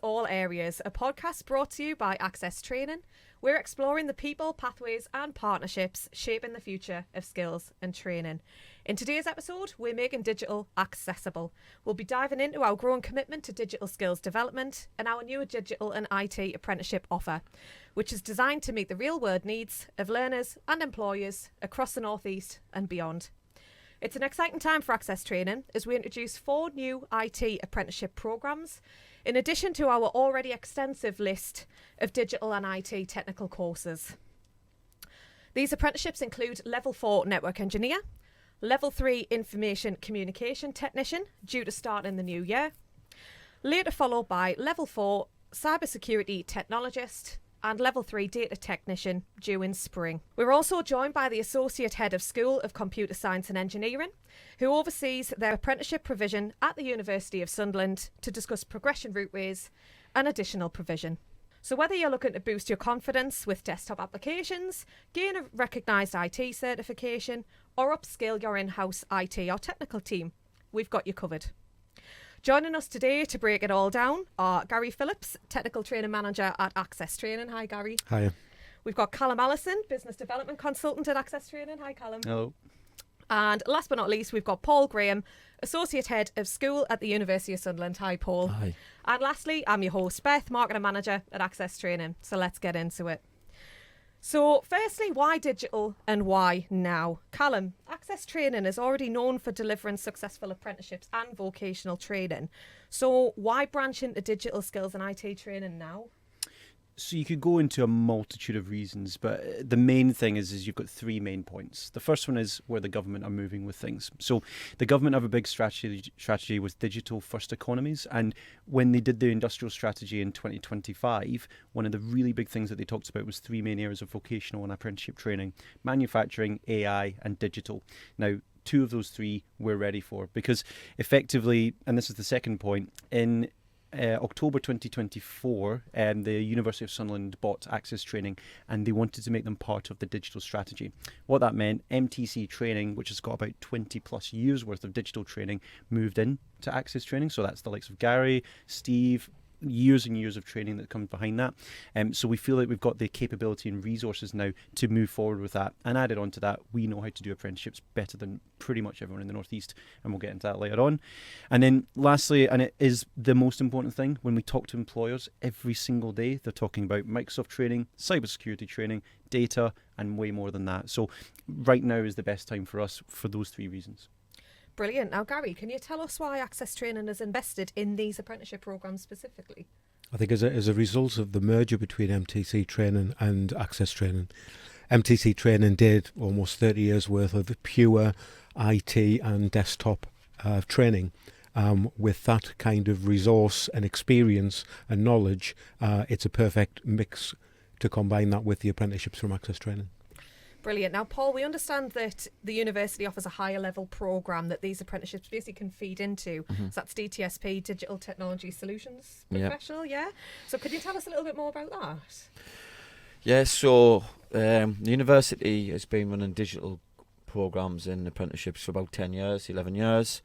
All Areas, a podcast brought to you by Access Training. We're exploring the people, pathways and partnerships shaping the future of skills and training. In today's episode, we're making digital accessible. We'll be diving into our growing commitment to digital skills development and our new digital and IT apprenticeship offer, which is designed to meet the real-world needs of learners and employers across the North East and beyond. It's an exciting time for Access Training as we introduce 4 new IT apprenticeship programmes, in addition to our already extensive list of digital and IT technical courses. These apprenticeships include Level 4 Network Engineer, Level 3 Information Communication Technician, due to start in the new year, later followed by Level 4 Cybersecurity Technologist, and Level 3 Data Technician due in spring. We're also joined by the Associate Head of School of Computer Science and Engineering, who oversees their apprenticeship provision at the University of Sunderland to discuss progression routeways and additional provision. So whether you're looking to boost your confidence with desktop applications, gain a recognised IT certification, or upskill your in-house IT or technical team, we've got you covered. Joining us today to break it all down are Gary Phillips, Technical Training Manager at Access Training. Hi, Gary. Hiya. We've got Callum, Allison, Business Development Consultant at Access Training. Hi, Callum. Hello. And last but not least, we've got Paul Graham, Associate Head of School at the University of Sunderland. Hi, Paul. Hi. And lastly, I'm your host, Beth, Marketing Manager at Access Training. So let's get into it. So firstly, why digital and why now? Callum, Access Training is already known for delivering successful apprenticeships and vocational training. So why branch into digital skills and IT training now? So you could go into a multitude of reasons, but the main thing is you've got 3 main points. The first one is where the government are moving with things. So the government have a big strategy with digital first economies, and when they did the industrial strategy in 2025, one of the really big things that they talked about was 3 main areas of vocational and apprenticeship training: manufacturing, AI and digital. Now, 2 of those 3 we're ready for, because effectively, and this is the second point, in October 2024, the University of Sunderland bought Access Training and they wanted to make them part of the digital strategy. What that meant, MTC Training, which has got about 20 plus years worth of digital training, moved in to Access Training. So that's the likes of Gary, Steve, years and years of training that comes behind that. So we feel like we've got the capability and resources now to move forward with that. And added on to that, we know how to do apprenticeships better than pretty much everyone in the North East, and we'll get into that later on. And then lastly, and it is the most important thing, when we talk to employers every single day, they're talking about Microsoft training, cybersecurity training, data, and way more than that. So right now is the best time for us for those 3 reasons. Brilliant. Now, Gary, can you tell us why Access Training has invested in these apprenticeship programmes specifically? I think as a result of the merger between MTC Training and Access Training, MTC Training did almost 30 years worth of pure IT and desktop training. With that kind of resource and experience and knowledge, it's a perfect mix to combine that with the apprenticeships from Access Training. Brilliant. Now, Paul, we understand that the university offers a higher level programme that these apprenticeships basically can feed into. So that's DTSP, Digital Technology Solutions Professional, yeah? So could you tell us a little bit more about that? Yeah, so the university has been running digital programmes in apprenticeships for about 10 years, 11 years.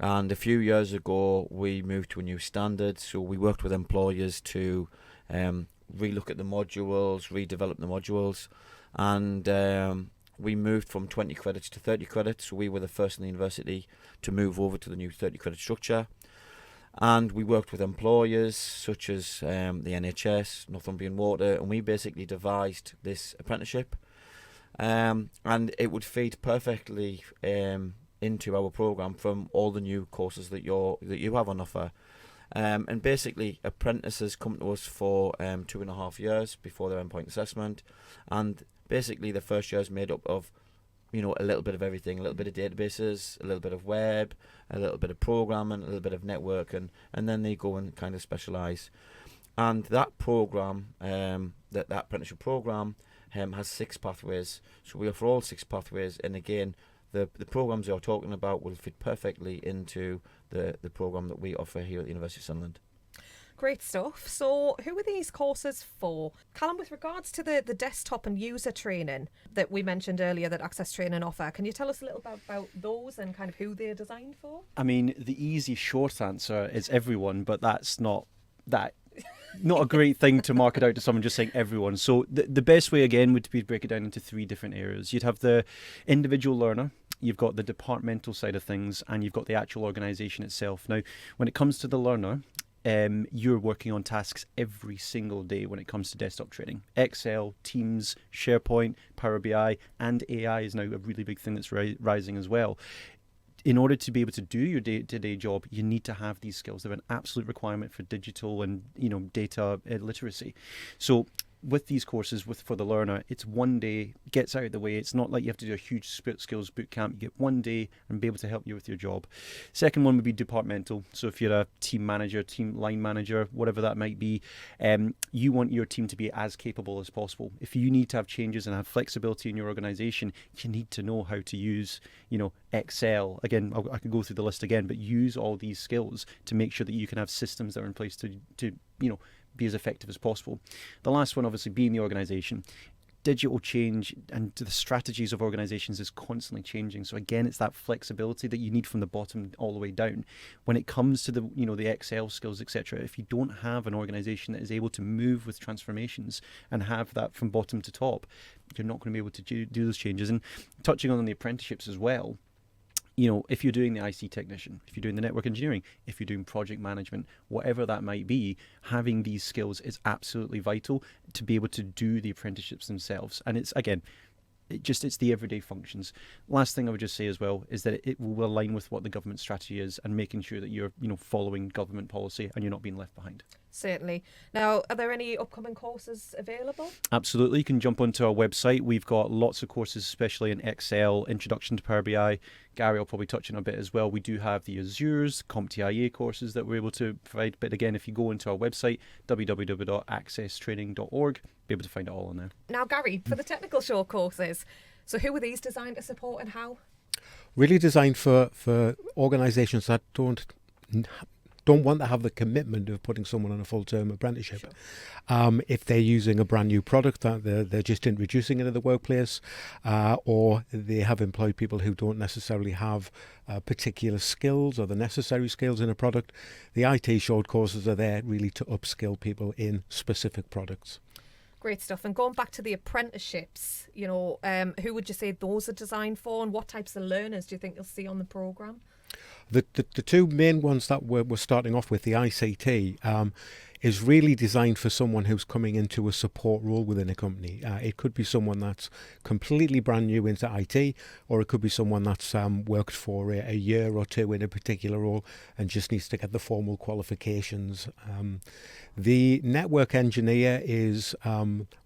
And a few years ago, we moved to a new standard. So we worked with employers to relook at the modules, redevelop the modules. And we moved from 20 credits to 30 credits. So we were the first in the university to move over to the new 30 credit structure. And we worked with employers such as the NHS, Northumbrian Water, and we basically devised this apprenticeship. And it would feed perfectly into our programme from all the new courses that you have on offer. And basically, apprentices come to us for 2.5 years before their endpoint assessment, and basically the first year is made up of, a little bit of everything, a little bit of databases, a little bit of web, a little bit of programming, a little bit of network, and then they go and kind of specialise. And that programme, that apprenticeship programme, has 6 pathways. So we offer all 6 pathways, and again, the programmes you're talking about will fit perfectly into the programme that we offer here at the University of Sunderland. Great stuff. So who are these courses for? Callum, with regards to the desktop and user training that we mentioned earlier that Access Training offer, can you tell us a little bit about those and kind of who they're designed for? I mean, the easy short answer is everyone, but that's not that not a great thing to market out to someone, just saying everyone. So the best way, again, would be to break it down into 3 different areas. You'd have the individual learner, you've got the departmental side of things, and you've got the actual organisation itself. Now, when it comes to the learner, you're working on tasks every single day when it comes to desktop training. Excel, Teams, SharePoint, Power BI, and AI is now a really big thing that's rising as well. In order to be able to do your day-to-day job, you need to have these skills. They're an absolute requirement for digital and data literacy. So with these courses, for the learner, it's one day, gets out of the way. It's not like you have to do a huge skills boot camp. You get one day and be able to help you with your job. Second one would be departmental. So if you're a team manager, team line manager, whatever that might be, you want your team to be as capable as possible. If you need to have changes and have flexibility in your organization, you need to know how to use, Excel. Again, I could go through the list again, but use all these skills to make sure that you can have systems that are in place to be as effective as possible. The last one, obviously, being the organisation. Digital change and the strategies of organisations is constantly changing. So again, it's that flexibility that you need from the bottom all the way down. When it comes to the Excel skills, etc., if you don't have an organisation that is able to move with transformations and have that from bottom to top, you're not going to be able to do those changes. And touching on the apprenticeships as well, if you're doing the IC technician, if you're doing the network engineering, if you're doing project management, whatever that might be, having these skills is absolutely vital to be able to do the apprenticeships themselves. And it's, again, it's the everyday functions. Last thing I would just say as well is that it will align with what the government strategy is and making sure that you're following government policy and you're not being left behind. Certainly. Now, are there any upcoming courses available? Absolutely. You can jump onto our website. We've got lots of courses, especially in Excel, Introduction to Power BI. Gary will probably touch on a bit as well. We do have the Azures, CompTIA courses that we're able to provide. But again, if you go into our website, www.accesstraining.org, be able to find it all on there. Now, Gary, for the technical short courses, so who are these designed to support and how? Really designed for organisations that don't want to have the commitment of putting someone on a full-term apprenticeship. Sure. If they're using a brand new product that they're just introducing into the workplace, or they have employed people who don't necessarily have particular skills or the necessary skills in a product, the IT short courses are there really to upskill people in specific products. Great stuff. And going back to the apprenticeships, who would you say those are designed for, and what types of learners do you think you'll see on the programme? The 2 main ones that we're starting off with, the ICT, is really designed for someone who's coming into a support role within a company. It could be someone that's completely brand new into IT, or it could be someone that's worked for a year or 2 in a particular role and just needs to get the formal qualifications. The network engineer is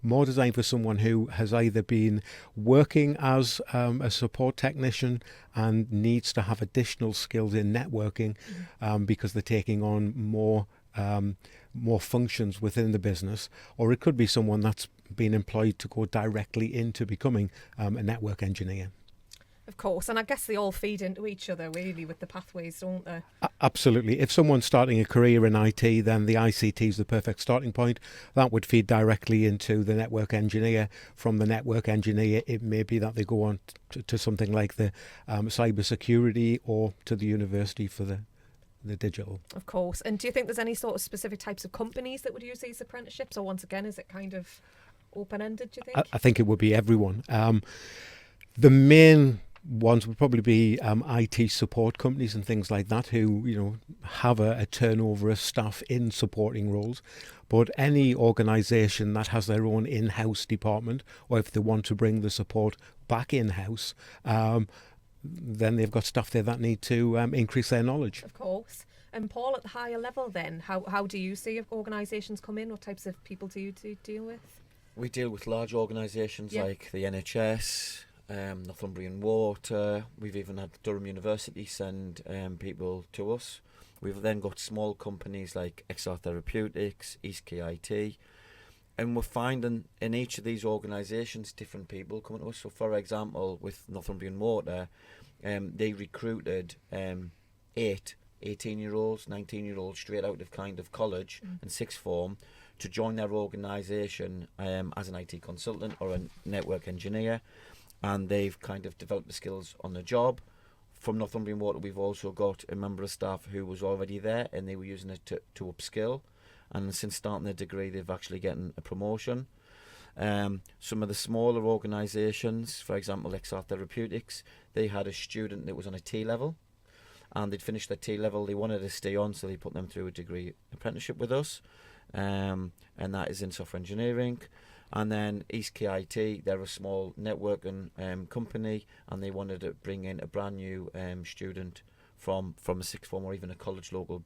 more designed for someone who has either been working as a support technician and needs to have additional skills in networking because they're taking on more functions within the business, or it could be someone that's been employed to go directly into becoming a network engineer. Of course, and I guess they all feed into each other really with the pathways, don't they? Absolutely. If someone's starting a career in IT, then the ICT is the perfect starting point. That would feed directly into the network engineer. From the network engineer, it may be that they go on to something like the cyber security, or to the university for the digital. Of course. And do you think there's any sort of specific types of companies that would use these apprenticeships, or once again, is it kind of open-ended, do you think? I think it would be everyone. The main ones would probably be IT support companies and things like that, who have a turnover of staff in supporting roles. But any organisation that has their own in-house department, or if they want to bring the support back in-house, then they've got staff there that need to increase their knowledge. Of course. And Paul, at the higher level then, how do you see organisations come in? What types of people do you deal with? We deal with large organisations like the NHS, Northumbrian Water. We've even had Durham University send people to us. We've then got small companies like XR Therapeutics, East KIT, and we're finding in each of these organisations different people coming to us. So for example, with Northumbrian Water, they recruited 8 18-year-olds, 19-year-olds straight out of kind of college and sixth form to join their organisation as an IT consultant or a network engineer. And they've kind of developed the skills on the job. From Northumbrian Water, we've also got a member of staff who was already there, and they were using it to upskill. and since starting their degree, they've actually getting a promotion. Some of the smaller organisations, for example, XR Therapeutics, they had a student that was on a T level, and they'd finished their T level. They wanted to stay on, so they put them through a degree apprenticeship with us, and that is in software engineering. And then East KIT, they're a small networking company, and they wanted to bring in a brand new student from a sixth form or even a college local,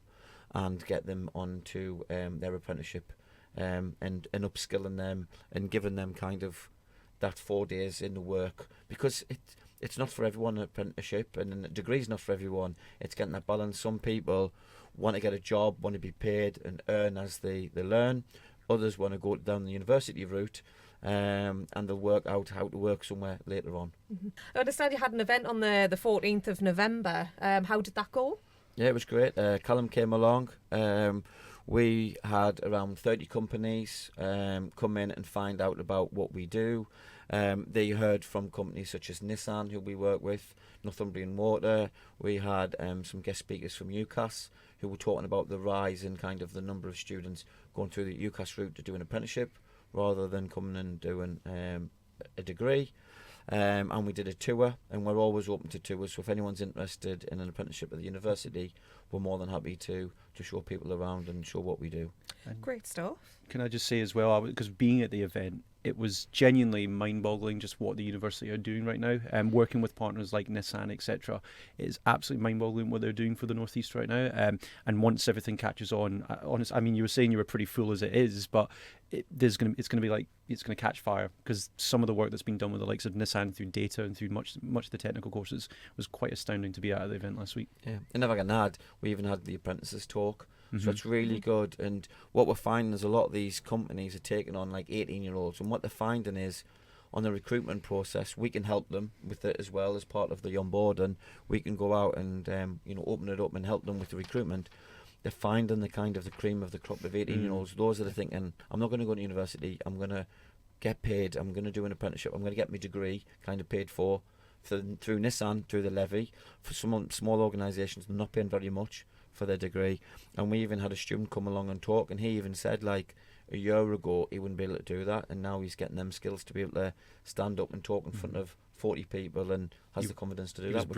and get them onto their apprenticeship, and upskilling them and giving them kind of that 4 days in the work, because it's not for everyone, an apprenticeship, and a degree's not for everyone. It's getting that balance. Some people want to get a job, want to be paid and earn as they learn. Others want to go down the university route, and they'll work out how to work somewhere later on. Mm-hmm. I understand you had an event on the 14th of November. How did that go? Yeah, it was great. Callum came along. We had around 30 companies come in and find out about what we do. They heard from companies such as Nissan, who we work with, Northumbrian Water. We had some guest speakers from UCAS who were talking about the rise in kind of the number of students going through the UCAS route to do an apprenticeship rather than coming and doing a degree. And we did a tour, and we're always open to tours, so if anyone's interested in an apprenticeship at the university, we're more than happy to show people around and show what we do. Great stuff. Can I just say as well, because being at the event, it was genuinely mind-boggling just what the university are doing right now. Working with partners like Nissan, etc., it is absolutely mind-boggling what they're doing for the Northeast right now. And once everything catches on, I mean, you were saying you were pretty full as it is, but it's going to catch fire, because some of the work that's been done with the likes of Nissan through data and through much of the technical courses was quite astounding to be at the event last week. Yeah, and never gonna add, we even had the apprentices talk. So it's really good, and what we're finding is a lot of these companies are taking on like 18-year-olds, and what they're finding is on the recruitment process, we can help them with it as well as part of the onboard, and we can go out and open it up and help them with the recruitment. They're finding the kind of the cream of the crop of 18-year-olds. Those that are thinking, I'm not going to go to university, I'm going to get paid, I'm going to do an apprenticeship, I'm going to get my degree kind of paid for through Nissan, through the levy. For some small organisations, they're not paying very much for their degree, and we even had a student come along and talk, and he even said like a year ago he wouldn't be able to do that, and now he's getting them skills to be able to stand up and talk in front of 40 people and has the confidence to do that,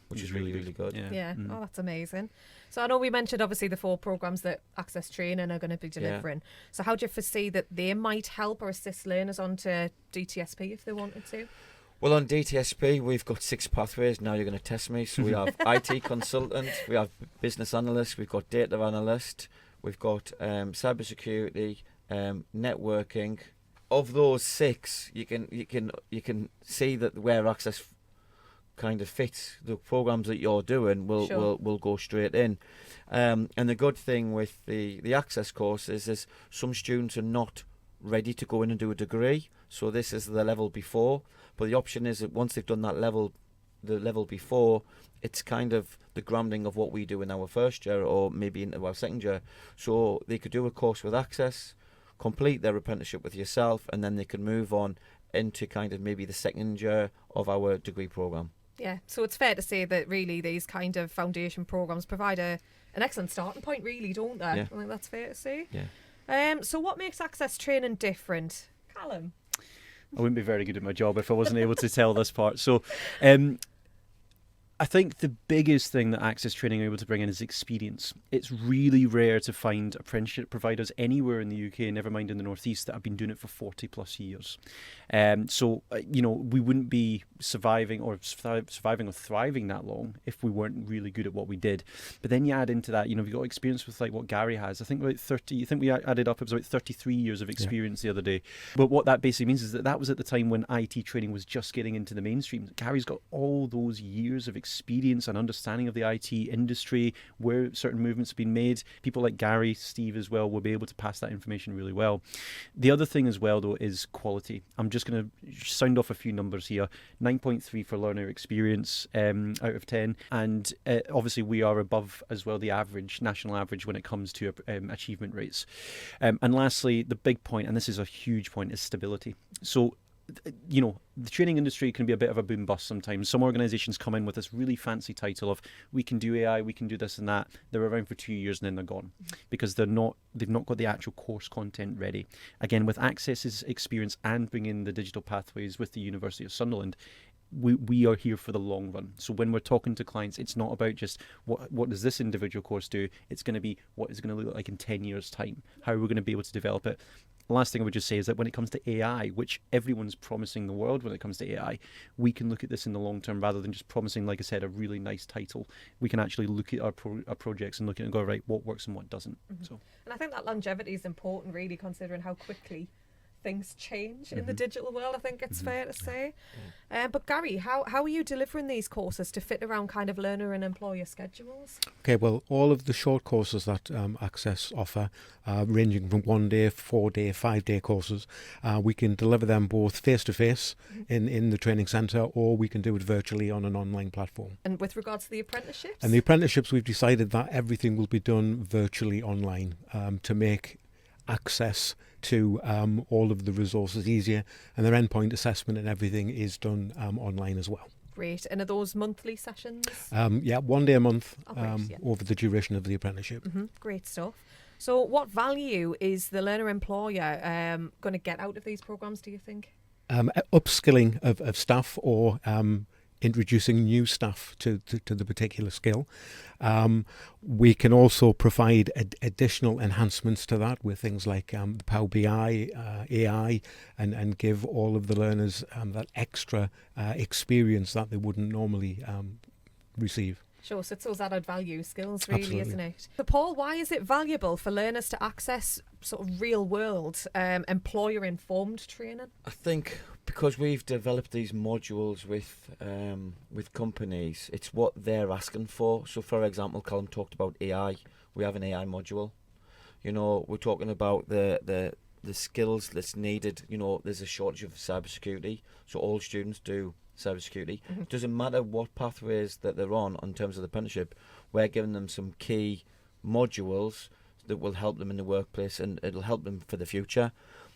which is really, really good. Yeah. Oh, that's amazing. So I know we mentioned obviously the 4 programs that Access Training are going to be delivering. Yeah. So how do you foresee that they might help or assist learners onto DTSP if they wanted to? Well, on DTSP, we've got 6 pathways. Now you're going to test me. So we have IT consultant, we have business analyst, we've got data analyst, we've got cybersecurity, networking. Of those 6, you can see that where Access kind of fits the programs that you're doing will go straight in. And the good thing with the Access courses is some students are not ready to go in and do a degree, so this is the level before. But the option is that once they've done that level, the level before, it's kind of the grounding of what we do in our first year or maybe into our second year. So they could do a course with Access, complete their apprenticeship with yourself, and then they can move on into kind of maybe the second year of our degree programme. Yeah, so it's fair to say that really these kind of foundation programmes provide an excellent starting point, really, don't they? Yeah. I think that's fair to say. Yeah. So what makes Access Training different? Callum? I wouldn't be very good at my job if I wasn't able to tell this part. So I think the biggest thing that Access Training are able to bring in is experience. It's really rare to find apprenticeship providers anywhere in the UK, never mind in the Northeast, that have been doing it for 40 plus years. So we wouldn't be surviving or thriving that long if we weren't really good at what we did. But then you add into that, we've got experience with like what Gary has. I think about 30, I think we added up, it was about 33 years of experience the other day. But what that basically means is that was at the time when IT training was just getting into the mainstream. Gary's got all those years of experience and understanding of the IT industry, where certain movements have been made. People like Gary, Steve as well, will be able to pass that information really well. The other thing as well, though, is quality. I'm just going to sound off a few numbers here. 9.3 for learner experience out of 10. And obviously we are above as well the national average when it comes to achievement rates. And lastly, the big point, and this is a huge point, is stability. So the training industry can be a bit of a boom bust sometimes. Some organisations come in with this really fancy title of, we can do AI, we can do this and that. They're around for 2 years and then they're gone because they've not got the actual course content ready. Again, with Access's experience and bringing the digital pathways with the University of Sunderland, we are here for the long run. So when we're talking to clients, it's not about just what does this individual course do. It's going to be what is going to look like in 10 years' time. How are we going to be able to develop it? The last thing I would just say is that when it comes to AI, which everyone's promising the world when it comes to AI, we can look at this in the long term rather than just promising, like I said, a really nice title. We can actually look at our projects and look at it and go, right, what works and what doesn't. So, and I think that longevity is important, really, considering how quickly things change in the digital world, I think it's fair to say. But Gary, how are you delivering these courses to fit around kind of learner and employer schedules? Okay, well, all of the short courses that Access offer, ranging from 1 day, 4 day, 5 day courses, we can deliver them both face-to-face in the training centre, or we can do it virtually on an online platform. And with regards to the apprenticeships? And the apprenticeships, we've decided that everything will be done virtually online to make access to all of the resources easier, and their endpoint assessment and everything is done online as well. Great. And are those monthly sessions? Yeah, 1 day a month Great, over the duration of the apprenticeship. Great stuff. So what value is the learner employer going to get out of these programmes, do you think? Upskilling of staff, or introducing new staff to the particular skill. We can also provide additional enhancements to that with things like Power BI, AI, and give all of the learners that extra experience that they wouldn't normally receive. Sure, so it's those added value skills, really, Absolutely. isn't it? So, Paul, why is it valuable for learners to access sort of real-world, employer-informed training? I think because we've developed these modules with companies, it's what they're asking for. So, for example, Callum talked about AI. We have an AI module. You know, we're talking about the skills that's needed. You know, there's a shortage of cybersecurity, so all students do cybersecurity. Doesn't matter what pathways that they're on in terms of the apprenticeship, we're giving them some key modules that will help them in the workplace, and it'll help them for the future.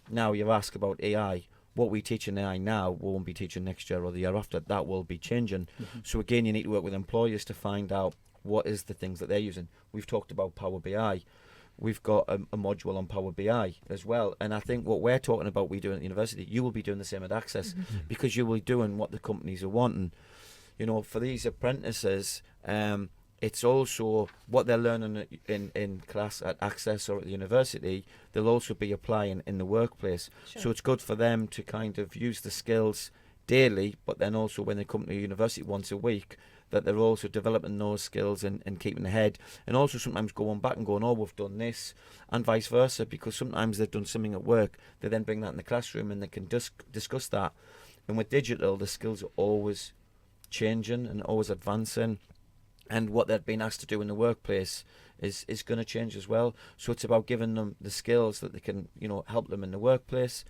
Now, you ask about AI. What we teach in AI now, we won't be teaching next year or the year after. That will be changing. So again, you need to work with employers to find out what is the things that they're using. We've talked about Power BI. We've got a module on Power BI as well. And I think what we're talking about, we do at the university, you will be doing the same at Access, because you will be doing what the companies are wanting. You know, for these apprentices, it's also what they're learning in class at Access or at the university, they'll also be applying in the workplace. Sure. So it's good for them to kind of use the skills daily, but then also when they come to university once a week, that they're also developing those skills and keeping ahead, and also sometimes going back and going, oh, we've done this, and vice versa, because sometimes they've done something at work, they then bring that in the classroom and they can discuss that. And with digital, the skills are always changing and always advancing, and what they've been asked to do in the workplace is going to change as well. So it's about giving them the skills that they can, you know, help them in the workplace.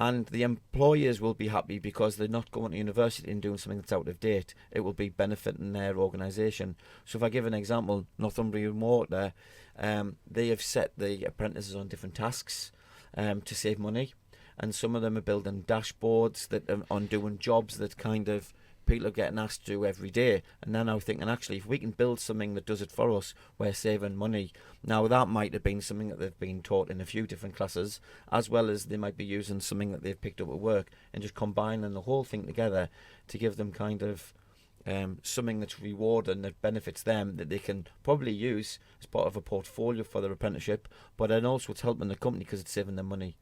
And the employers will be happy because they're not going to university and doing something that's out of date. It will be benefiting their organisation. So if I give an example, Northumbrian Water, they have set the apprentices on different tasks to save money. And some of them are building dashboards that are on doing jobs that kind of people are getting asked to do every day. And they're now thinking, actually, if we can build something that does it for us, we're saving money. Now, that might have been something that they've been taught in a few different classes, as well as they might be using something that they've picked up at work and just combining the whole thing together to give them kind of something that's rewarding, that benefits them, that they can probably use as part of a portfolio for their apprenticeship, but then also it's helping the company because it's saving them money.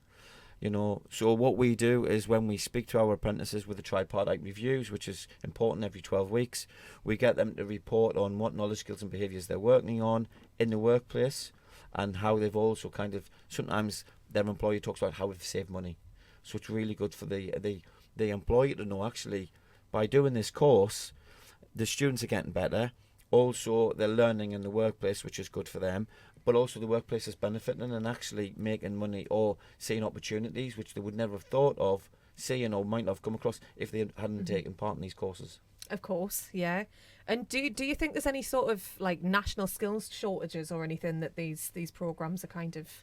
You know, so what we do is when we speak to our apprentices with the tripartite reviews, which is important every 12 weeks, we get them to report on what knowledge, skills and behaviours they're working on in the workplace, and how they've also kind of, sometimes their employer talks about how they've saved money. So it's really good for the employer to know, actually, by doing this course, the students are getting better. Also, they're learning in the workplace, which is good for them. But also the workplace is benefiting and actually making money or seeing opportunities which they would never have thought of seeing or might not have come across if they hadn't taken part in these courses. Of course, yeah. And do you think there's any sort of like national skills shortages or anything that these programs are kind of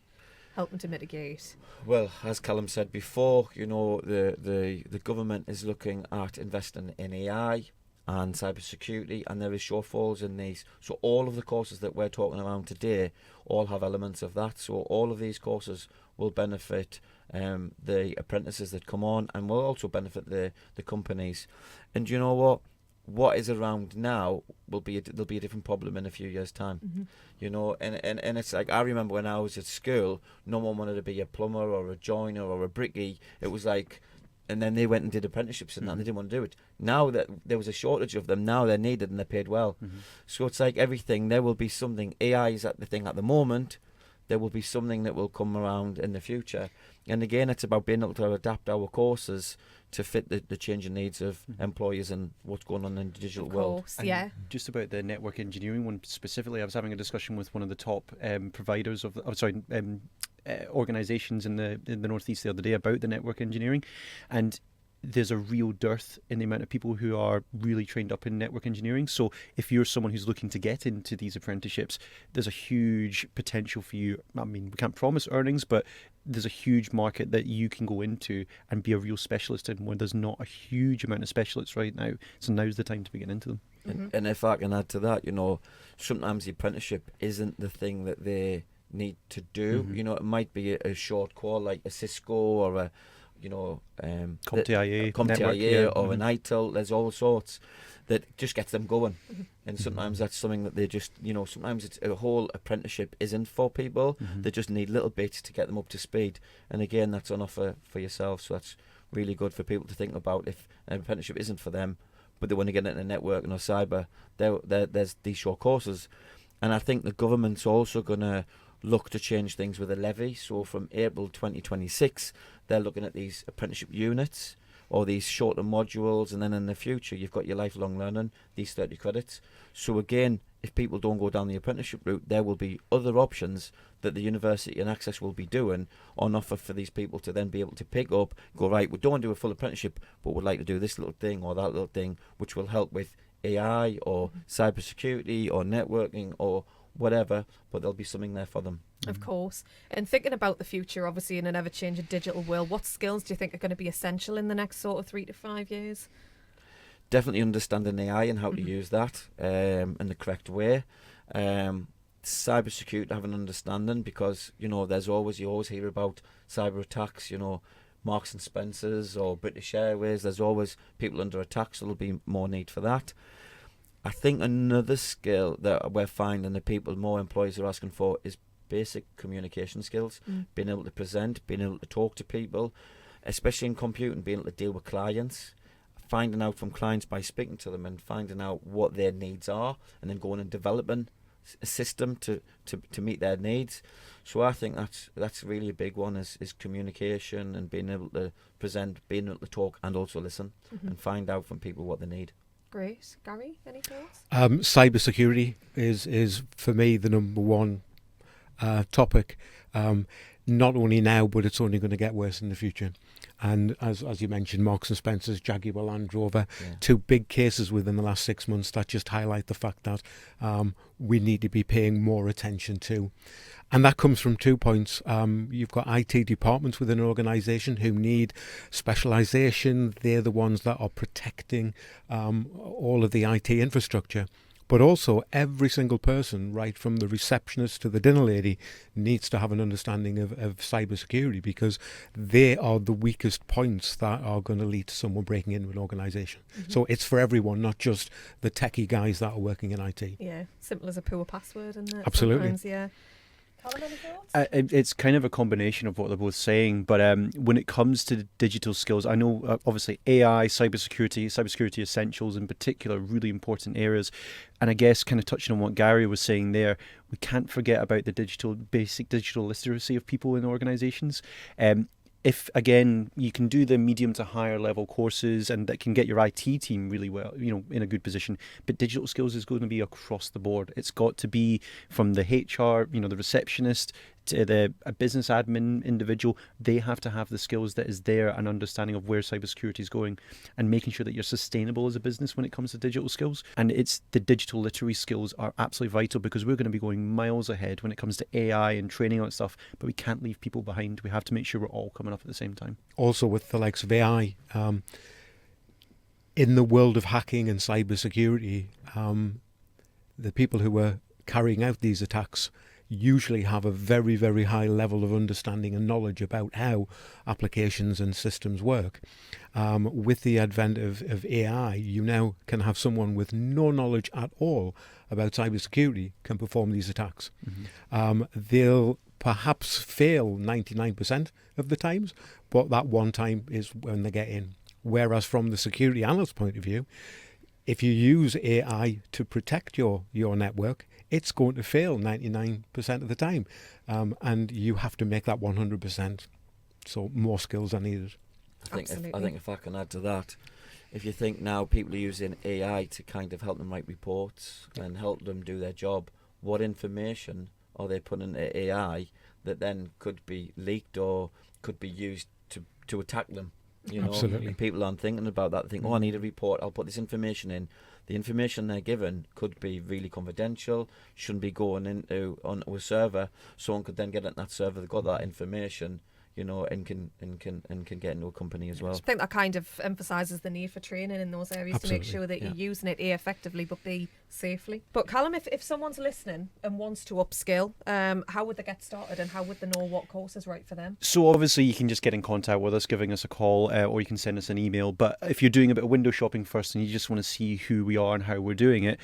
helping to mitigate? Well, as Callum said before, the government is looking at investing in AI and cybersecurity, and there is shortfalls in these. So all of the courses that we're talking around today all have elements of that. So all of these courses will benefit the apprentices that come on, and will also benefit the companies. And you know what? What is around now there'll be a different problem in a few years' time. And it's like, I remember when I was at school, no one wanted to be a plumber or a joiner or a brickie. It was like, and then they went and did apprenticeships and that, and they didn't want to do it. Now that there was a shortage of them, now they're needed and they're paid well. So it's like everything, there will be something. AI is at the thing at the moment. There will be something that will come around in the future. And again, it's about being able to adapt our courses to fit the changing needs of employers and what's going on in the digital world. Yeah. Just about the network engineering one specifically, I was having a discussion with one of the top providers of, organisations in the Northeast the other day about the network engineering, and there's a real dearth in the amount of people who are really trained up in network engineering. So if you're someone who's looking to get into these apprenticeships, there's a huge potential for you. I mean, we can't promise earnings, but there's a huge market that you can go into and be a real specialist in, where there's not a huge amount of specialists right now. So now's the time to get into them. And if I can add to that, sometimes the apprenticeship isn't the thing that they need to do. It might be a short call like a Cisco or a CompTIA or an ITIL. There's all sorts that just gets them going. And sometimes that's something that they just, sometimes it's a whole apprenticeship isn't for people. They just need little bits to get them up to speed. And again, that's on offer for yourself. So that's really good for people to think about. If an apprenticeship isn't for them, but they want to get into networking or cyber, there's these short courses. And I think the government's also going to look to change things with a levy. So from April 2026, they're looking at these apprenticeship units or these shorter modules, and then in the future you've got your lifelong learning, these 30 credits. So again, if people don't go down the apprenticeship route, there will be other options that the university and Access will be doing on offer for these people to then be able to pick up, go, right, we don't want to do a full apprenticeship, but we'd like to do this little thing or that little thing, which will help with AI or cybersecurity or networking or whatever, but there'll be something there for them. Of course. And thinking about the future, obviously in an ever-changing digital world, what skills do you think are going to be essential in the next sort of 3 to 5 years? Definitely understanding AI and how to use that in the correct way. Cybersecurity, have an understanding, because you always hear about cyber attacks, Marks and Spencers or British Airways. There's always people under attack, so there'll be more need for that. I think another skill that we're finding that more employers are asking for is basic communication skills, being able to present, being able to talk to people, especially in computing, being able to deal with clients, finding out from clients by speaking to them and finding out what their needs are, and then going and developing a system to meet their needs. So I think that's really a big one, is communication and being able to present, being able to talk and also listen and find out from people what they need. Great. Gary, any thoughts? Cybersecurity is for me the number one topic, not only now, but it's only going to get worse in the future. And as you mentioned, Marks and Spencers, Jaguar Land Rover, two big cases within the last 6 months that just highlight the fact that we need to be paying more attention to. And that comes from 2 points. You've got IT departments within an organisation who need specialisation. They're the ones that are protecting all of the IT infrastructure. But also, every single person, right from the receptionist to the dinner lady, needs to have an understanding of cybersecurity, because they are the weakest points that are going to lead to someone breaking into an organisation. So it's for everyone, not just the techie guys that are working in IT. Yeah, simple as a poor password, isn't it? Absolutely. Sometimes, yeah. Callum, any thoughts? It's kind of a combination of what they're both saying, but when it comes to digital skills, I know obviously AI, cybersecurity essentials in particular, really important areas. And I guess kind of touching on what Gary was saying there, we can't forget about the basic digital literacy of people in organisations. If, again, you can do the medium to higher level courses and that can get your IT team really well, in a good position, but digital skills is going to be across the board. It's got to be from the HR, the receptionist, a business admin individual, they have to have the skills that is there, an understanding of where cybersecurity is going, and making sure that you're sustainable as a business when it comes to digital skills. And it's the digital literacy skills are absolutely vital, because we're going to be going miles ahead when it comes to AI and training on stuff, but we can't leave people behind. We have to make sure we're all coming up at the same time. Also, with the likes of AI, in the world of hacking and cybersecurity, the people who are carrying out these attacks usually have a very, very high level of understanding and knowledge about how applications and systems work. With the advent of AI, you now can have someone with no knowledge at all about cybersecurity can perform these attacks. They'll perhaps fail 99% of the times, but that one time is when they get in. Whereas from the security analyst point of view, if you use AI to protect your network, it's going to fail 99% of the time. And you have to make that 100%. So more skills are needed. I think if I can add to that, if you think now people are using AI to kind of help them write reports and help them do their job, what information are they putting into AI that then could be leaked or could be used to attack them? You know, Absolutely. People aren't thinking about that. They think, I need a report, I'll put this information in. The information they're given could be really confidential, shouldn't be going onto a server. Someone could then get at that server, they've got that information, you know, and can get into a company as well. I think that kind of emphasises the need for training in those areas to make sure that you're using it effectively but be safely. But Callum, if someone's listening and wants to upskill, how would they get started, and how would they know what course is right for them? So obviously you can just get in contact with us, giving us a call, or you can send us an email. But if you're doing a bit of window shopping first and you just want to see who we are and how we're doing it,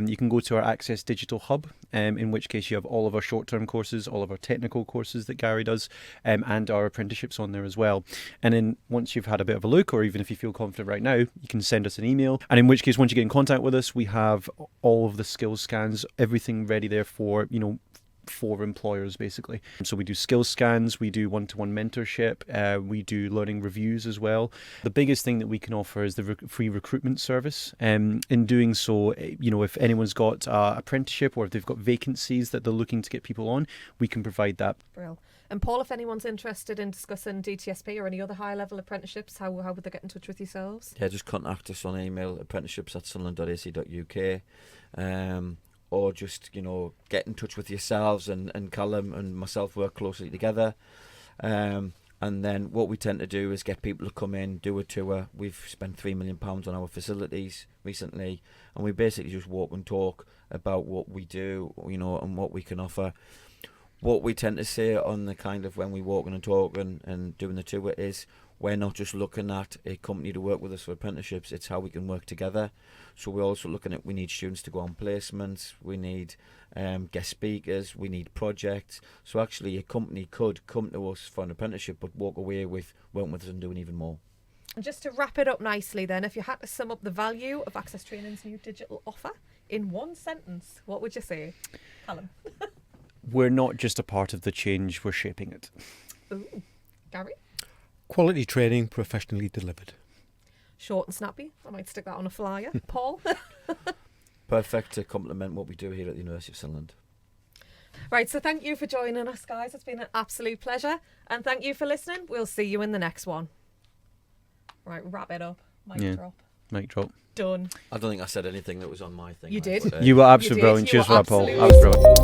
you can go to our Access Digital Hub, in which case you have all of our short-term courses, all of our technical courses that Gary does, and our apprenticeships on there as well. And then once you've had a bit of a look, or even if you feel confident right now, you can send us an email. And in which case, once you get in contact with us, we have all of the skills scans, everything ready there for, you know, for employers basically. So we do skills scans, we do one-to-one mentorship, we do learning reviews as well. The biggest thing that we can offer is the free recruitment service. In doing so, you know, if anyone's got apprenticeship or if they've got vacancies that they're looking to get people on, we can provide that. Brilliant. And Paul, if anyone's interested in discussing DTSP or any other high-level apprenticeships, how would they get in touch with yourselves? Yeah, just contact us on email, apprenticeships@sunderland.ac.uk, or just, you know, get in touch with yourselves, and Callum and myself work closely together. And then what we tend to do is get people to come in, do a tour. We've spent £3 million on our facilities recently, and we basically just walk and talk about what we do, you know, and what we can offer. What we tend to say on the kind of when we walking and talking and doing the tour is we're not just looking at a company to work with us for apprenticeships, it's how we can work together. So we're also looking at, we need students to go on placements, we need guest speakers, we need projects. So actually a company could come to us for an apprenticeship but walk away with working with us and doing even more. And just to wrap it up nicely then, if you had to sum up the value of Access Training's new digital offer in one sentence, what would you say, Callum? We're not just a part of the change, we're shaping it. Ooh. Gary? Quality training, professionally delivered. Short and snappy. I might stick that on a flyer. Paul? Perfect to complement what we do here at the University of Sunderland. Right, so thank you for joining us, guys. It's been an absolute pleasure. And thank you for listening. We'll see you in the next one. Right, wrap it up. Mic drop. Mic drop. Done. I don't think I said anything that was on my thing. You did. But, You were absolutely You did. brilliant. You Cheers were for that, Paul. absolutely That was brilliant.